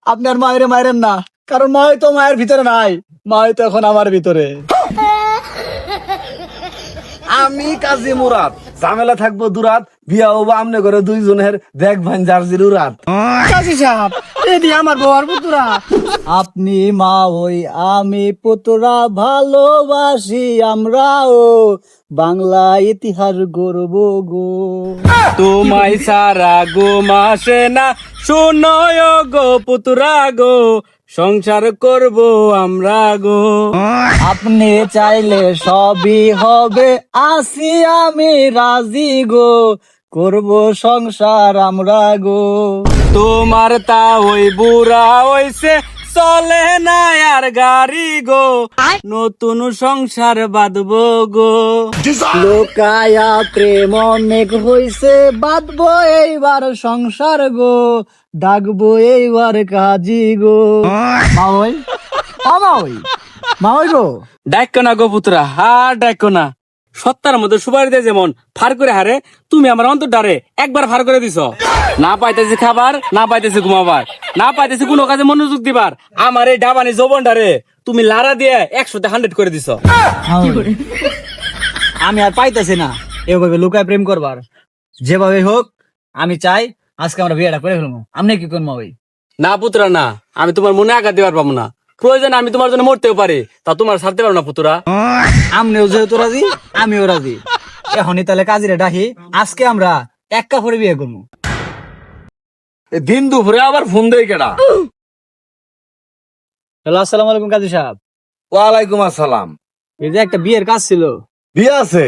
আপনার মায়ের মায়ের না, কারণ মা হয়তো মায়ের ভিতরে নাই, মা হয়তো এখন আমার ভিতরে। আমি কাজী মুরাদ, ঝামেলা থাকবো দুরাত, বিয়া হবো আমনে করে দুইজনের, দেখবেন জার্জির উরাত। কাজী সাহেব এদি আমার বউ আর পুতুরা। আপনি মা ওই আমি পুতরা, ভালোবাসি আমরাও, বাংলা ইতিহাস গর্ব গো। তোমায় সারা গো মাসে না, শোনো গো পুতুরা গো, সংসার করব আমরা গো। আপনি চাইলে সবই হবে, আসি আমি রাজি গো, করব সংসার আমরা গো। তোমার তা ওই বুড়া হইছে, চলে না আর গাড়ি গো, নতুন সংসার বাঁধবো গো। লোকায়া প্রেম অনেক হইছে, বাঁধবো এইবার সংসার গো, ডাকবো এইবার কাজী গো। মা ওই মা ওই মা ওই গো। ডাক্য না গো পুত্রা, হার ডাক্য না। সত্তার মধ্যে সুপারি দিয়ে যেমন ফার করে হারে, তুমি আমার অন্তর ডারে একবার ফার করে দিছ। না পাইতেছি খাবার, না পাইতেছি ঘুমাবার, না পাইতেছি কোনো কাজে মনোযোগ দিবার, আমার এই ডাবানি যৌবন ডারে তুমি লারা দিয়ে 100-100 করে দিছ। আমি আর পাইতেছি না এভাবে লুকায় প্রেম করবার। যেভাবে হোক আমি চাই আজকে আমরা বিয়েটা করে ফেলবো। আপনি কি করবো ওই? না পুত্রা না, আমি তোমার মনে আঘাত দিবার পাবো না। প্রয়োজন আমি তোমার জন্য মরতেও পারি, তা তোমার ছাড়তে পারবো না পুত্রা। আমনেও যেহেতু রাজি, আমিও রাজি। এখনই তাহলে কাজীরে ডাকি, আজকে আমরা এক কাপড়ে বিয়ে করবো। দিন দুপুরে আবার ফোন দেয় কেডা? হ্যালো, আসসালামু আলাইকুম কাজী সাহেব। ওয়ালাইকুম আসসালাম। এই যে একটা বিয়ের কাজ ছিল। বিয়ে আছে?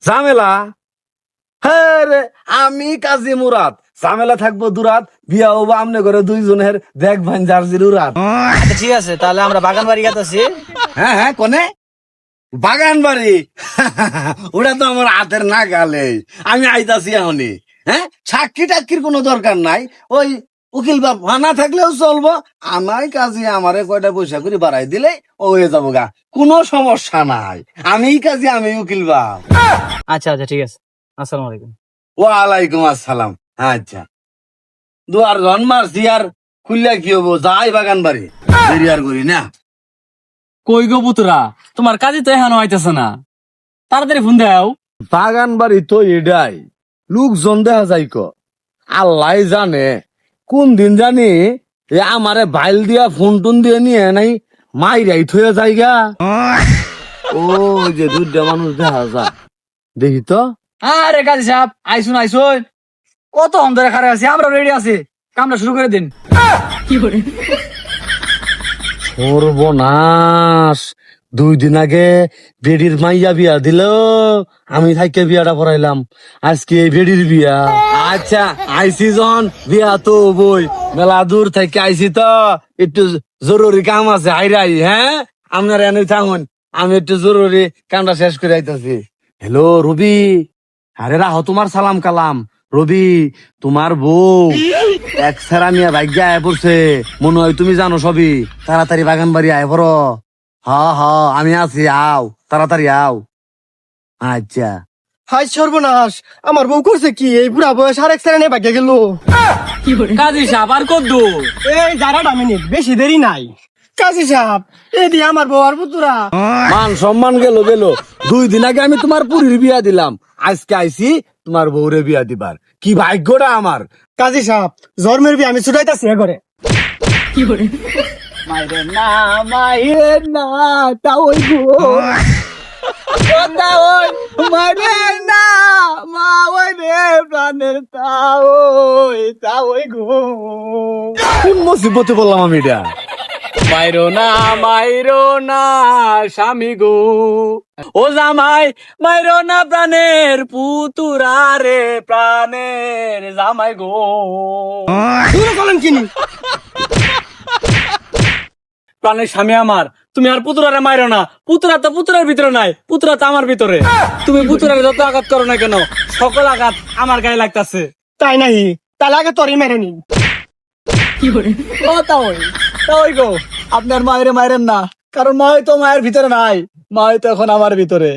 ঝামেলা? হ্যাঁ রে, আমি কাজী মুরাদ, ঝামেলা থাকবো দুরাত, বিয়া হবো আমনে করে দুইজনের, দেখবেন জার্জির উরাত। আচ্ছা ঠিক আছে, তাহলে আমরা বাগান বাড়ি গেতেছি। হ্যাঁ হ্যাঁ, কোনে? বাগান বাড়ি? ওটা তো আমার হাতের না গালে। আমি আইতাছি এখনই। হ্যাঁ, সাক্ষী টাক্ষীর কোনো দরকার নাই। ওই উকিল বাপ না থাকলেও চলবো। আমার কাজে আমারে কয়টা পয়সা করে বাড়াই দিলে ও হয়ে যাবো গা, কোনো সমস্যা নাই। আমি কাজে আমি উকিল বাপ। আচ্ছা আচ্ছা ঠিক আছে, আসসালামু আলাইকুম। ওয়ালাইকুম আসসালাম। আচ্ছা, দুয়ার জন মারছি আর খুললে কি হবো, যাই বাগান বাড়ি, দেরি আর করি না। কই গো পুত্রা, তোমার কাজে তো এখনো আইতেছে না, তাড়াতাড়ি ফোন দাও। বাগান বাড়ি তো এটাই, লোকজন দেখা যাই ক, আল্লাহ জানে কোন দিন জানি এ আমারে বাইল দিয়া ফোন টোন দিয়ে নিয়ে নাই মাইরাই থয়ে যাইগা। ও যে দুইটা মানুষ দেখা যায়, দেখি তো। আরে কাজী সাহেব, আইসুন আইসুন, কত অন্ধরে খারাপ আছি, আমরা রেডি আছি, কামটা শুরু করে দিন। সর্বনাশ, 2 দিন আগে বেডির মাইয়া বিয়া দিল, আমি থাইকে বিয়াটা পড়াইলাম, আজকে এই বেডির বিয়া। আচ্ছা আইসি জন, বিয়া তো বই, মেলা দূর থেকে আইসি তো, একটু জরুরি কাম আছে হাইরাই। হ্যাঁ, আপনার এনে থাকুন, আমি একটু জরুরি কামটা শেষ করে আইতাছি। হ্যালো রবি, আরে রাহো, তোমার সালাম কালাম। রবি, তোমার বউ এক সেরা মিয়া ভাগ্য আয় পড়ছে, মনে হয় তুমি জানো সবই। তাড়াতাড়ি বাগান বাড়ি আয় পড়ো। হ আমি আছি, আও তাড়াতাড়ি আও। আচ্ছা। হাই সর্বনাশ, আমার বউ করছে কি? এই বুড়া বয়স আরেক শ্রেণী ভাগ্য গেল। কাজী সাহেব আর কত দূর? এই 11টা মিনিট, বেশি দেরি নাই। কাজী সাহেব এদি আমার বউ আর পুতুরা। মান সম্মান গেল গেল, 2 দিন আগে আমি তোমার পুরীর বিয়া দিলাম, আজকে আইছি তোমার বউরে বিয়া দিবার। কি ভাগ্যটা আমার। কাজী সাহেব জন্মের বিয়ে আমি ছুটাইতাছি করে। মাইরে না মাইরে না, তা ওই গো, তা ওই মাইরে না, মা ওই রে প্রাণের তা ওই গো। কোন মুসিবতে বললাম আমি এটা? মাইরো না স্বামী গো, ও জামাই মাইরো না প্রাণের পুতুরা রে, প্রাণের জামাই গো। তুমি বলেন কিনি? প্রাণের স্বামী আমার, তুমি আর পুতুরারে মাইরো না। পুতুরা তো পুতুরার ভিতরে নাই, পুতুরা তো আমার ভিতরে। তুমি পুতুরারে যত আঘাত করো না কেন, সকল আঘাত আমার গায়ে লাগতাছে। তাই নাই, তাহলে আগে তরি মেরে নি। ও তা ওই গো, আপনার মায়ের মায়ের না, কারণ মা হয়তো মায়ের ভিতরে নাই, মা হয়তো এখন আমার ভিতরে।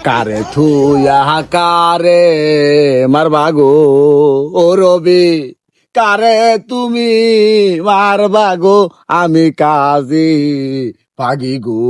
কারে থুয়া কারে মারবা গো ও রবি, কারে তুমি মারবা গো, আমি কাজী পাগি গো।